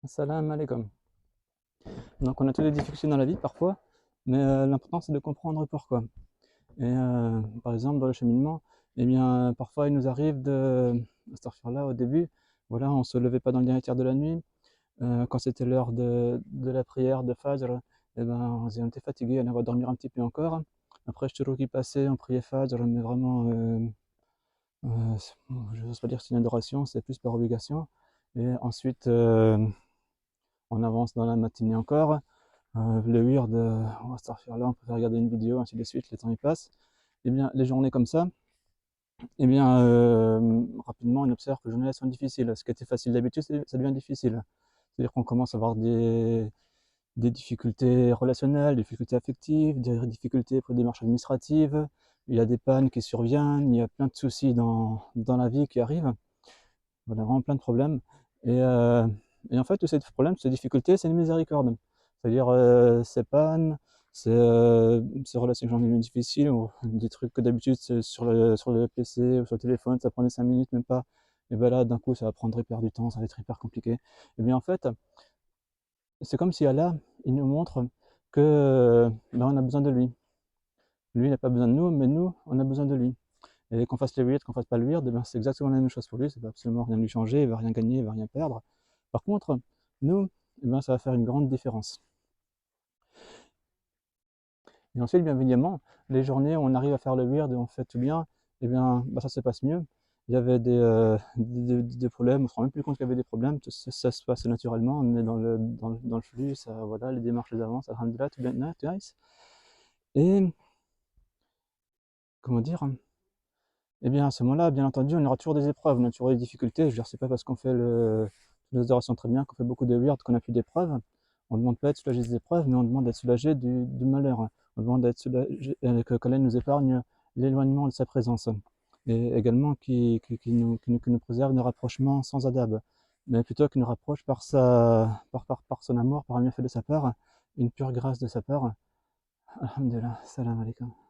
Salam alaikum. Donc on a tous des difficultés dans la vie parfois, mais l'important c'est de comprendre pourquoi. Et par exemple dans le cheminement, eh bien parfois il nous arrive de, astaghfirullah, au début, voilà, on se levait pas dans le dernier tiers de la nuit. Quand c'était l'heure de la prière de Fajr, eh ben on était fatigué, on va dormir un petit peu encore. Après je qui passait, on priait Fajr, mais vraiment, je n'ose pas dire que c'est une adoration, c'est plus par obligation. Et ensuite on avance dans la matinée encore. Le weird, on va sortir là, on peut regarder une vidéo, ainsi de suite, le temps il passe. Et bien, les journées comme ça, et bien, rapidement, on observe que les journées sont difficiles. Ce qui était facile d'habitude, ça devient difficile. C'est-à-dire qu'on commence à avoir des difficultés relationnelles, des difficultés affectives, des difficultés pour des démarches administratives. Il y a des pannes qui surviennent, il y a plein de soucis dans la vie qui arrivent. On a vraiment plein de problèmes. Et, euh, et en fait, tous ces problèmes, ces difficultés, c'est une miséricorde. C'est-à-dire, ces pannes, ces relations que j'ai difficiles, ou des trucs que d'habitude, c'est sur le PC ou sur le téléphone, ça prenait 5 minutes, même pas. Et ben là, d'un coup, ça va prendre hyper du temps, ça va être hyper compliqué. Et bien, en fait, c'est comme si Allah, il nous montre que ben, on a besoin de lui. Lui, il n'a pas besoin de nous, mais nous, on a besoin de lui. Et qu'on fasse le weird, qu'on fasse pas le weird, eh ben, c'est exactement la même chose pour lui, ça va absolument rien lui changer, il va rien gagner, il va rien perdre. Par contre, nous, eh ben, ça va faire une grande différence. Et ensuite, bien évidemment, les journées où on arrive à faire le weird et on fait tout bien, eh bien, bah, ça se passe mieux. Il y avait des problèmes, on se rend même plus compte qu'il y avait des problèmes, ça se passe naturellement, on est dans le flux, ça, voilà, les démarches avancent, alhamdoulilah, tout bien, nice. Et, comment dire, eh bien, à ce moment-là, bien entendu, on aura toujours des épreuves, on a toujours des difficultés. Je veux dire, c'est pas parce qu'on fait les adorations très bien, qu'on fait beaucoup de weird, qu'on n'a plus d'épreuves. On ne demande pas d'être soulagé des épreuves, mais on demande d'être soulagé du malheur. On demande d'être soulagé, qu'Allah nous épargne l'éloignement de sa présence. Et également qu'il nous préserve nos rapprochements sans adab. Mais plutôt qu'il nous rapproche par son amour, par un bienfait de sa part, une pure grâce de sa part. Alhamdulillah, salam alaikum.